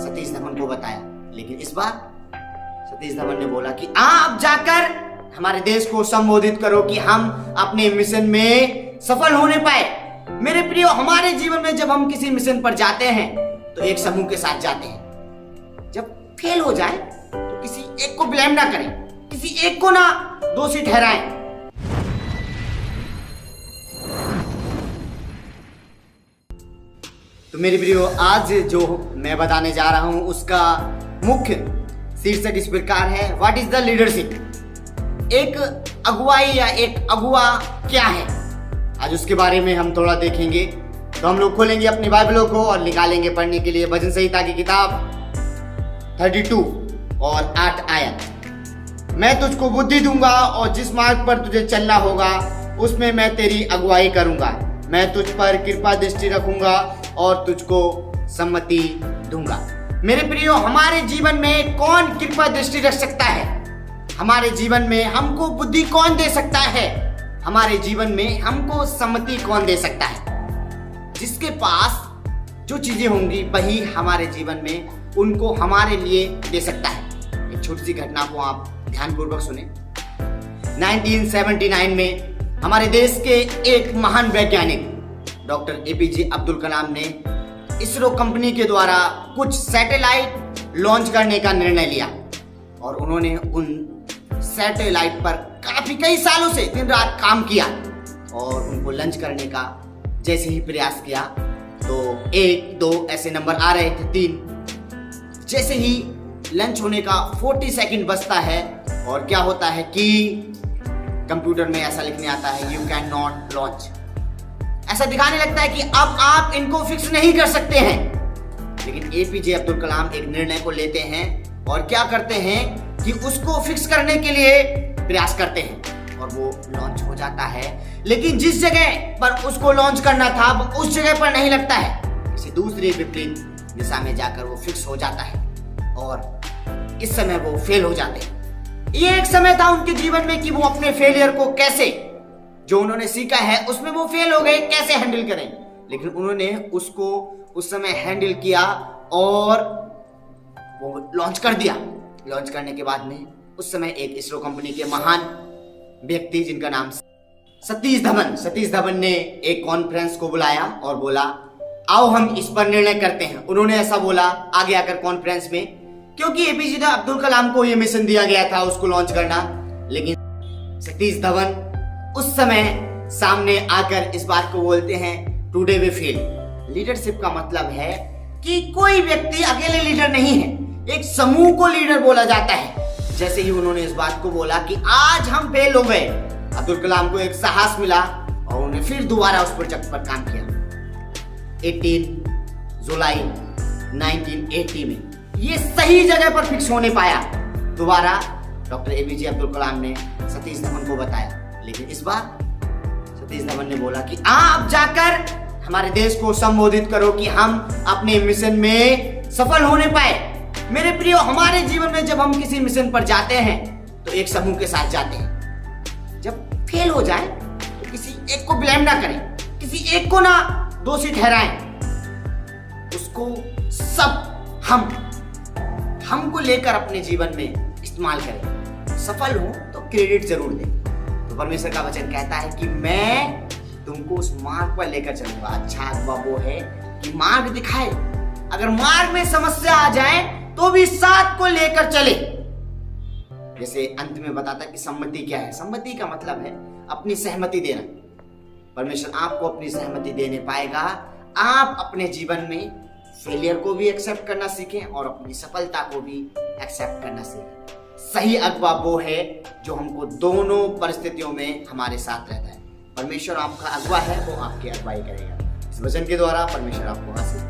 सतीश धवन को बताया। लेकिन इस बार सतीश धवन ने बोला कि आप जाकर हमारे देश को संबोधित करो कि हम अपने मिशन में सफल होने पाए। मेरे प्रियो, हमारे जीवन में जब हम किसी मिशन पर जाते हैं तो एक समूह के साथ जाते हैं। जब फेल हो जाए तो किसी एक को ब्लेम ना करें, किसी एक को ना दोषी ठहराएं। तो मेरे प्रियो, आज जो मैं बताने जा रहा हूं उसका मुख्य शीर्षक इस प्रकार है, व्हाट इज द लीडरशिप। एक अगुवाई या एक अगुवा क्या है, आज उसके बारे में हम थोड़ा देखेंगे। तो हम लोग खोलेंगे अपनी बाइबलों को और निकालेंगे पढ़ने के लिए भजन संहिता की किताब 32 और 8 आयत। मैं तुझको बुद्धि दूंगा और जिस मार्ग पर तुझे चलना होगा उसमें मैं तेरी अगुवाई करूंगा। मैं तुझ पर कृपा दृष्टि रखूंगा और तुझको सम्मति दूंगा। मेरे प्रियो, हमारे जीवन में कौन कृपा दृष्टि रख सकता है? हमारे जीवन में हमको बुद्धि कौन दे सकता है? हमारे जीवन में हमको सम्मति कौन दे सकता है? जिसके पास जो चीजें होंगी वही हमारे जीवन में उनको हमारे लिए दे सकता है। एक छोटी सी घटना को आप ध्यानपूर्वक सुने। 1979 में हमारे देश के एक महान वैज्ञानिक डॉक्टर एपीजे अब्दुल कलाम ने इसरो कंपनी के द्वारा कुछ सैटेलाइट लॉन्च करने का निर्णय लिया और उन्होंने उन सैटेलाइट पर कई सालों से दिन रात काम किया और उनको लॉन्च करने का जैसे ही प्रयास किया तो 1, 2 ऐसे नंबर आ रहे थे, 3। जैसे ही लॉन्च होने का 40 सेकंड बचता है और क्या होता है कि कंप्यूटर में ऐसा लिखने आता है, यू कैन नॉट लॉन्च। ऐसा दिखाने लगता है कि अब आप इनको फिक्स नहीं कर सकते हैं। लेकिन एपीजे अब्दुल कलाम एक निर्णय को लेते हैं और क्या करते हैं कि उसको फिक्स करने के लिए प्रयास करते हैं और वो लॉन्च हो जाता है। लेकिन जिस जगह पर उसको लॉन्च करना था वो उस जगह पर नहीं लगता है, किसी दूसरी विपरीत दिशा में जाकर वो फिक्स हो जाता है और इस समय वो फेल हो जाते हैं। ये एक समय था उनके जीवन में कि वो अपने फेलियर को कैसे, जो उन्होंने सीखा है उसमें वो फेल हो गए, कैसे हैंडल करें। लेकिन उन्होंने उसको उस समय हैंडल किया और वो लॉन्च कर दिया। लॉन्च करने के बाद में उस समय एक इसरो कंपनी के महान व्यक्ति जिनका नाम सतीश धवन ने एक कॉन्फ्रेंस को बुलाया और बोला आओ हम इस पर निर्णय करते हैं। उन्होंने ऐसा बोला आगे आकर कॉन्फ्रेंस में, क्योंकि एपीजे अब्दुल कलाम को यह मिशन दिया गया था उसको लॉन्च करना। लेकिन सतीश धवन उस समय सामने आकर इस बात को बोलते हैं, टुडे वी फेल। लीडरशिप का मतलब है कि कोई व्यक्ति अकेले लीडर नहीं है, एक समूह को लीडर बोला जाता है। जैसे ही उन्होंने इस बात को बोला कि आज हम फेल हो गए, अब्दुल कलाम को एक साहस मिला और उन्होंने फिर दोबारा उस प्रोजेक्ट पर काम किया। 18 जुलाई 1980 में ये सही जगह पर फिक्स होने पाया। दोबारा डॉक्टर एपीजे अब्दुल कलाम ने सतीश धवन को बताया। लेकिन इस बार सतीश धवन ने बोला कि आप जाकर हमारे देश को संबोधित करो कि हम अपने मिशन में सफल होने पाए। मेरे प्रियो, हमारे जीवन में जब हम किसी मिशन पर जाते हैं तो एक समूह के साथ जाते हैं। जब फेल हो जाए तो किसी एक को ब्लेम ना करें, किसी एक को ना दोषी ठहराएं। उसको सब हमको लेकर अपने जीवन में इस्तेमाल करें। सफल हो तो क्रेडिट जरूर दें। तो परमेश्वर का वचन कहता है कि मैं तुमको उस मार्ग पर लेकर चलूंगा। अच्छा अगुवा वो है कि मार्ग दिखाए। अगर मार्ग में समस्या आ जाए तो भी साथ को लेकर चले। जैसे अंत में बताता कि सम्मति क्या है। सम्मति का मतलब है अपनी सहमति देना। परमेश्वर आपको अपनी सहमति देने पाएगा। आप अपने जीवन में फेलियर को भी एक्सेप्ट करना सीखें और अपनी सफलता को भी एक्सेप्ट करना सीखें। सही अगुवा वो है जो हमको दोनों परिस्थितियों में हमारे साथ रहता है। परमेश्वर आपका अगुवा है, वो आपकी अगुवाई करेगा। इस वचन के द्वारा परमेश्वर आपको आशीष